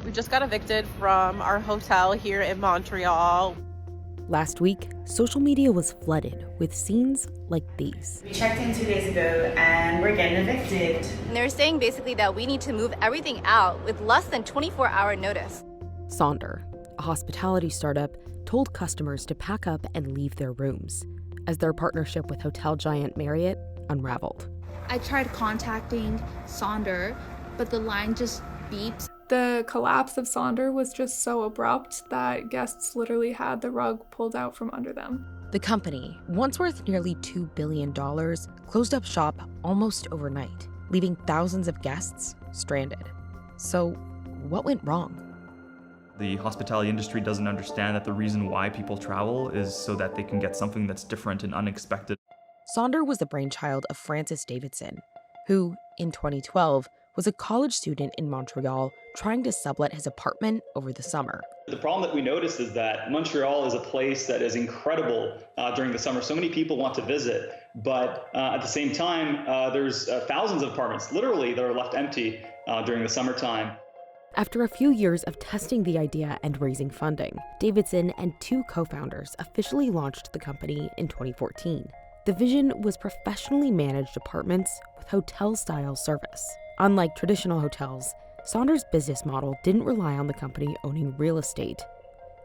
We just got evicted from our hotel here in Montreal. Last week, social media was flooded with scenes like these. We checked in 2 days ago and we're getting evicted. And they're saying basically that we need to move everything out with less than 24-hour notice. Sonder, a hospitality startup, told customers to pack up and leave their rooms as their partnership with hotel giant Marriott unraveled. I tried contacting Sonder, but the line just beeped. The collapse of Sonder was just so abrupt that guests literally had the rug pulled out from under them. The company, once worth nearly $2 billion, closed up shop almost overnight, leaving thousands of guests stranded. So, what went wrong? The hospitality industry doesn't understand that the reason why people travel is so that they can get something that's different and unexpected. Sonder was the brainchild of Francis Davidson, who, in 2012, was a college student in Montreal trying to sublet his apartment over the summer. The problem that we noticed is that Montreal is a place that is incredible during the summer. So many people want to visit, but at the same time, there's thousands of apartments, literally, that are left empty during the summertime. After a few years of testing the idea and raising funding, Davidson and two co-founders officially launched the company in 2014. The vision was professionally managed apartments with hotel-style service. Unlike traditional hotels, Sonder's business model didn't rely on the company owning real estate.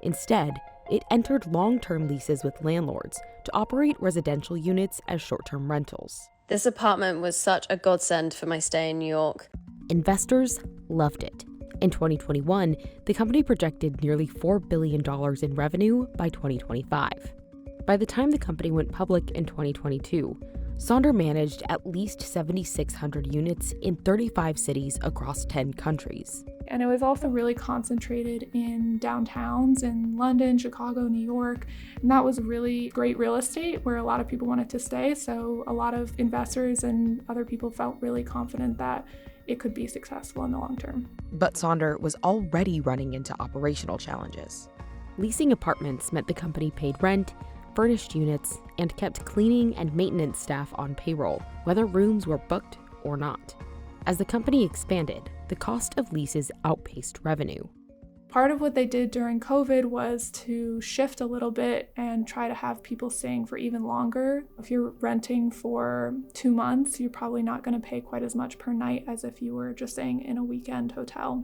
Instead, it entered long-term leases with landlords to operate residential units as short-term rentals. This apartment was such a godsend for my stay in New York. Investors loved it. In 2021, the company projected nearly $4 billion in revenue by 2025. By the time the company went public in 2022, Sonder managed at least 7,600 units in 35 cities across 10 countries. And it was also really concentrated in downtowns in London, Chicago, New York. And that was really great real estate where a lot of people wanted to stay. So a lot of investors and other people felt really confident that it could be successful in the long term. But Sonder was already running into operational challenges. Leasing apartments meant the company paid rent, furnished units, and kept cleaning and maintenance staff on payroll, whether rooms were booked or not. As the company expanded, the cost of leases outpaced revenue. Part of what they did during COVID was to shift a little bit and try to have people staying for even longer. If you're renting for 2 months, you're probably not going to pay quite as much per night as if you were just staying in a weekend hotel.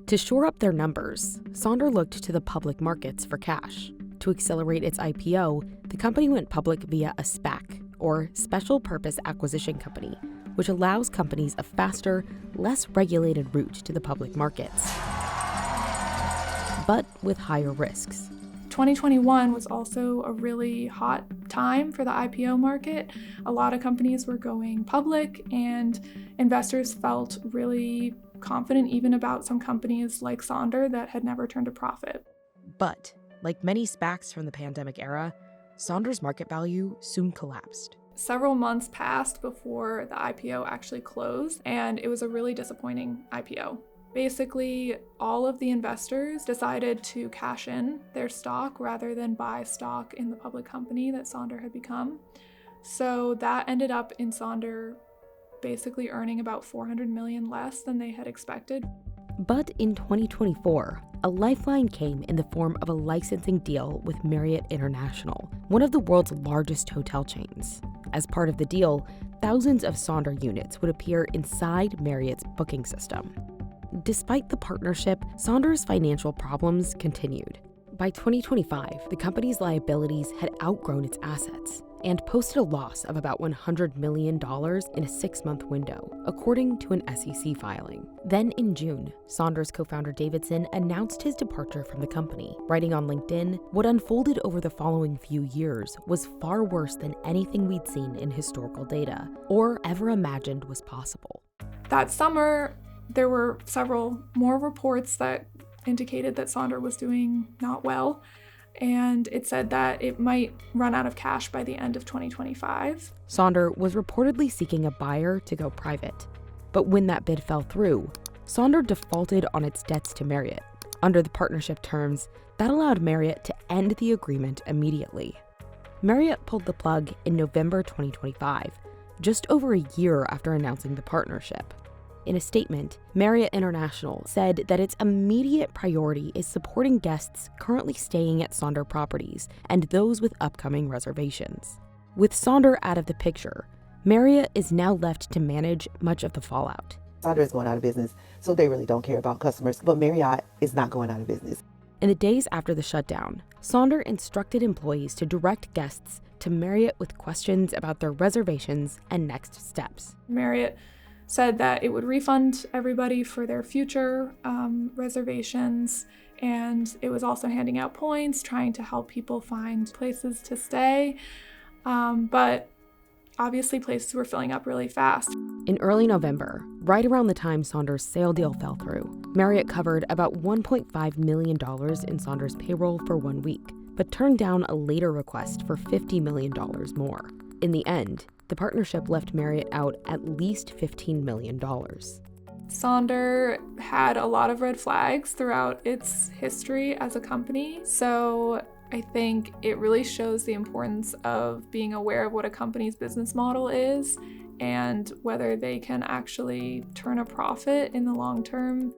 To shore up their numbers, Sonder looked to the public markets for cash. To accelerate its IPO, the company went public via a SPAC, or Special Purpose Acquisition Company, which allows companies a faster, less regulated route to the public markets, but with higher risks. 2021 was also a really hot time for the IPO market. A lot of companies were going public, and investors felt really confident even about some companies like Sonder that had never turned a profit. But like many SPACs from the pandemic era, Sonder's market value soon collapsed. Several months passed before the IPO actually closed, and it was a really disappointing IPO. Basically, all of the investors decided to cash in their stock rather than buy stock in the public company that Sonder had become. So that ended up in Sonder basically earning about $400 million less than they had expected. But in 2024, a lifeline came in the form of a licensing deal with Marriott International, one of the world's largest hotel chains. As part of the deal, thousands of Sonder units would appear inside Marriott's booking system. Despite the partnership, Sonder's financial problems continued. By 2025, the company's liabilities had outgrown its assets and posted a loss of about $100 million in a 6-month window, according to an SEC filing. Then in June, Sonder's co-founder Davidson announced his departure from the company, writing on LinkedIn, "What unfolded over the following few years was far worse than anything we'd seen in historical data or ever imagined was possible." That summer, there were several more reports that indicated that Sonder was doing not well, and it said that it might run out of cash by the end of 2025. Sonder was reportedly seeking a buyer to go private. But when that bid fell through, Sonder defaulted on its debts to Marriott. Under the partnership terms, that allowed Marriott to end the agreement immediately. Marriott pulled the plug in November 2025, just over a year after announcing the partnership. In a statement, Marriott International said that its immediate priority is supporting guests currently staying at Sonder properties and those with upcoming reservations. With Sonder out of the picture, Marriott is now left to manage much of the fallout. Sonder is going out of business, so they really don't care about customers, but Marriott is not going out of business. In the days after the shutdown, Sonder instructed employees to direct guests to Marriott with questions about their reservations and next steps. Marriott said that it would refund everybody for their future reservations, and it was also handing out points, trying to help people find places to stay. But obviously places were filling up really fast. In early November, right around the time Sonder's sale deal fell through, Marriott covered about $1.5 million in Sonder's payroll for 1 week, but turned down a later request for $50 million more. In the end, the partnership left Marriott out at least $15 million. Sonder had a lot of red flags throughout its history as a company, so I think it really shows the importance of being aware of what a company's business model is and whether they can actually turn a profit in the long term.